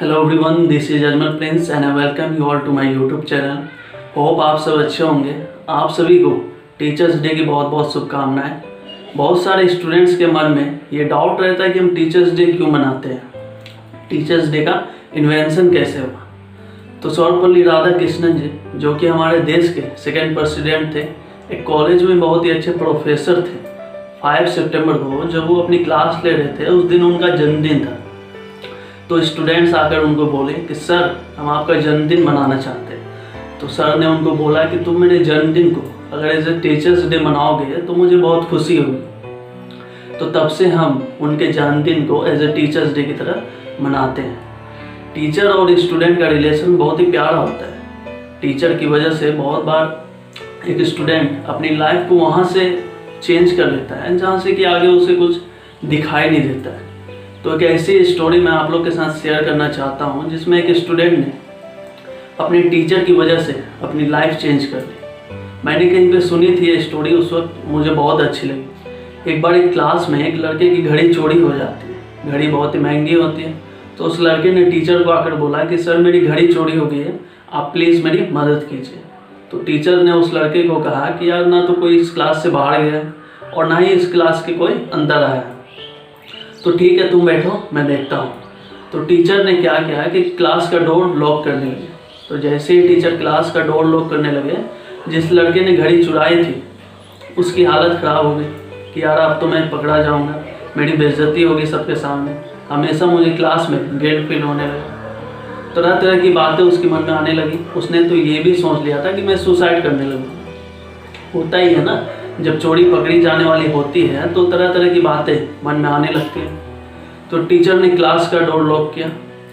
Hello everyone, this is Ajmal Prince and I welcome you all to my YouTube channel. Hope आप सब अच्छे होंगे। आप सभी को टीचर्स डे की बहुत बहुत शुभकामनाएं। बहुत सारे स्टूडेंट्स के मन में ये डाउट रहता है कि हम टीचर्स डे क्यों मनाते हैं, टीचर्स डे का इन्वेंशन कैसे हुआ। तो सर्वपल्ली राधाकृष्णन जी, जो कि हमारे देश के सेकेंड प्रेसिडेंट थे, एक कॉलेज में बहुत ही अच्छे प्रोफेसर थे। 5 सितंबर को जब वो अपनी क्लास ले रहे थे, उस दिन उनका जन्मदिन था। तो स्टूडेंट्स आकर उनको बोले कि सर, हम आपका जन्मदिन मनाना चाहते हैं। तो सर ने उनको बोला कि तुम मेरे जन्मदिन को अगर एज ए टीचर्स डे मनाओगे तो मुझे बहुत खुशी होगी। तो तब से हम उनके जन्मदिन को एज ए टीचर्स डे की तरह मनाते हैं। टीचर और स्टूडेंट का रिलेशन बहुत ही प्यारा होता है। टीचर की वजह से बहुत बार एक स्टूडेंट अपनी लाइफ को वहाँ से चेंज कर लेता है जहाँ से कि आगे उसे कुछ दिखाई नहीं देता है। तो एक ऐसी स्टोरी मैं आप लोग के साथ शेयर करना चाहता हूँ जिसमें एक स्टूडेंट ने अपने टीचर की वजह से अपनी लाइफ चेंज कर ली। मैंने कहीं पे सुनी थी ये स्टोरी, उस वक्त मुझे बहुत अच्छी लगी। एक बार एक क्लास में एक लड़के की घड़ी चोरी हो जाती है। घड़ी बहुत ही महंगी होती है। तो उस लड़के ने टीचर को आकर बोला कि सर, मेरी घड़ी चोरी हो गई है, आप प्लीज़ मेरी मदद कीजिए। तो टीचर ने उस लड़के को कहा कि यार, ना तो कोई इस क्लास से बाहर गया है और ना ही इस क्लास के कोई अंदर आया है, तो ठीक है, तुम बैठो, मैं देखता हूँ। तो टीचर ने क्या किया कि क्लास का डोर लॉक करने लगे। तो जैसे ही टीचर क्लास का डोर लॉक करने लगे, जिस लड़के ने घड़ी चुराई थी उसकी हालत ख़राब हो गई कि यार, अब तो मैं पकड़ा जाऊँगा, मेरी बेइज्जती होगी सबके सामने, हमेशा मुझे क्लास में गिल्ट फील होने लगा। तरह तरह की बातें उसके मन में आने लगी। उसने तो ये भी सोच लिया था कि मैं सुसाइड करने लगूँ। होता ही है ना, जब चोरी पकड़ी जाने वाली होती है तो तरह तरह की बातें मन में आने लगती है। तो टीचर ने क्लास का डोर लॉक किया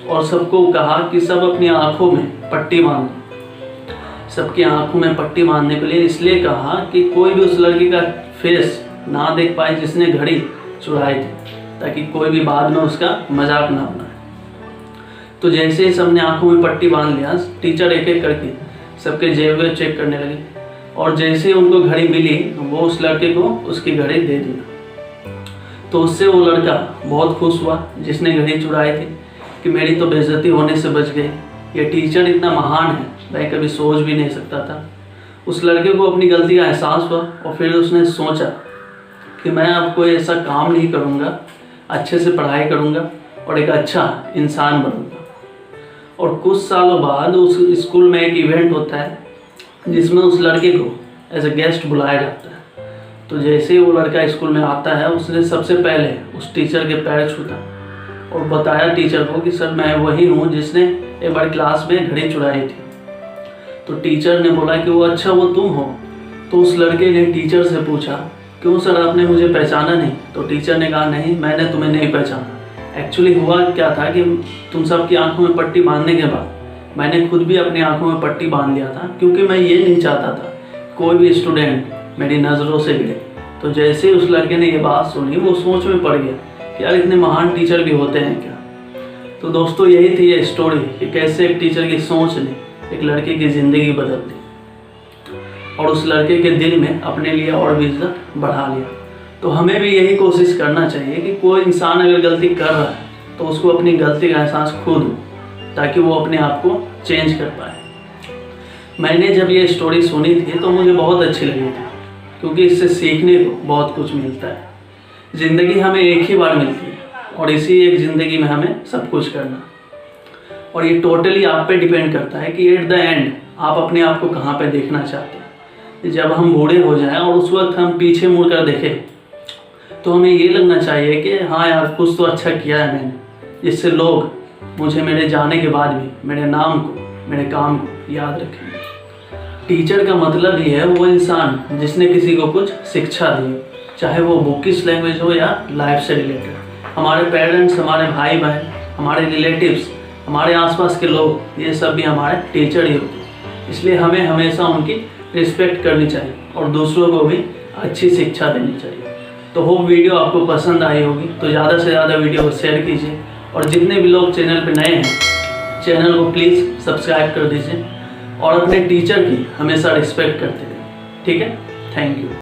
और सबको कहा कि सब अपनी आंखों में पट्टी बांध। सबकी आंखों में पट्टी बांधने के लिए इसलिए कहा कि कोई भी उस लड़की का फेस ना देख पाए जिसने घड़ी चुराई थी, ताकि कोई भी बाद में उसका मजाक ना बनाए। तो जैसे ही सबने आंखों में पट्टी बांध लिया, टीचर एक एक करके सबके जेब चेक करने लगे और जैसे ही उनको घड़ी मिली, वो उस लड़के को उसकी घड़ी दे दिया। तो उससे वो लड़का बहुत खुश हुआ जिसने घड़ी चुराई थी कि मेरी तो बेइज्जती होने से बच गई। ये टीचर इतना महान है, मैं कभी सोच भी नहीं सकता था। उस लड़के को अपनी गलती का एहसास हुआ और फिर उसने सोचा कि मैं अब कोई ऐसा काम नहीं करूँगा, अच्छे से पढ़ाई करूँगा और एक अच्छा इंसान बनूँगा। और कुछ सालों बाद उस स्कूल में एक इवेंट होता है जिसमें उस लड़के को एज ए गेस्ट बुलाया जाता है। तो जैसे ही वो लड़का स्कूल में आता है, उसने सबसे पहले उस टीचर के पैर छूता और बताया टीचर को कि सर, मैं वही हूँ जिसने एक बार क्लास में घड़ी चुराई थी। तो टीचर ने बोला कि वो अच्छा, वो तुम हो? तो उस लड़के ने टीचर से पूछा, क्यों सर, आपने मुझे पहचाना नहीं? तो टीचर ने कहा, नहीं, मैंने तुम्हें नहीं पहचाना। एक्चुअली हुआ क्या था कि तुम सबकी आंखों में पट्टी बांधने के बाद मैंने खुद भी अपनी आंखों में पट्टी बांध लिया था, क्योंकि मैं ये नहीं चाहता था कोई भी स्टूडेंट मेरी नज़रों से गिरे। तो जैसे ही उस लड़के ने ये बात सुनी, वो सोच में पड़ गया कि यार, इतने महान टीचर भी होते हैं क्या। तो दोस्तों, यही थी ये स्टोरी कि कैसे एक टीचर की सोच ने एक लड़के की ज़िंदगी बदल दी और उस लड़के के दिल में अपने लिए और भी इज्जत बढ़ा लिया। तो हमें भी यही कोशिश करना चाहिए कि कोई इंसान अगर गलती कर रहा है तो उसको अपनी गलती का एहसास खुद हो, ताकि वो अपने आप को चेंज कर पाए। मैंने जब ये स्टोरी सुनी थी तो मुझे बहुत अच्छी लगी थी, क्योंकि इससे सीखने को बहुत कुछ मिलता है। ज़िंदगी हमें एक ही बार मिलती है और इसी एक ज़िंदगी में हमें सब कुछ करना, और ये टोटली आप पे डिपेंड करता है कि एट द एंड आप अपने आप को कहाँ पे देखना चाहते हैं। जब हम बूढ़े हो जाएं और उस वक्त हम पीछे मुड़ कर देखें तो हमें ये लगना चाहिए कि हाँ यार, कुछ तो अच्छा किया है मैंने, जिससे लोग मुझे मेरे जाने के बाद भी मेरे नाम को, मेरे काम को याद रखेंगे। टीचर का मतलब ये है वो इंसान जिसने किसी को कुछ शिक्षा दी, चाहे वो बुकिश लैंग्वेज हो या लाइफ से रिलेटेड। हमारे पेरेंट्स, हमारे भाई बहन, हमारे रिलेटिव्स, हमारे आसपास के लोग, ये सब भी हमारे टीचर ही होते हैं। इसलिए हमें हमेशा उनकी रिस्पेक्ट करनी चाहिए और दूसरों को भी अच्छी शिक्षा देनी चाहिए। तो होप वीडियो आपको पसंद आई होगी, तो ज़्यादा से ज़्यादा वीडियो को शेयर कीजिए और जितने भी लोग चैनल पर नए हैं, चैनल को प्लीज़ सब्सक्राइब कर दीजिए और अपने टीचर की हमेशा रिस्पेक्ट करते रहें। ठीक है, थैंक यू।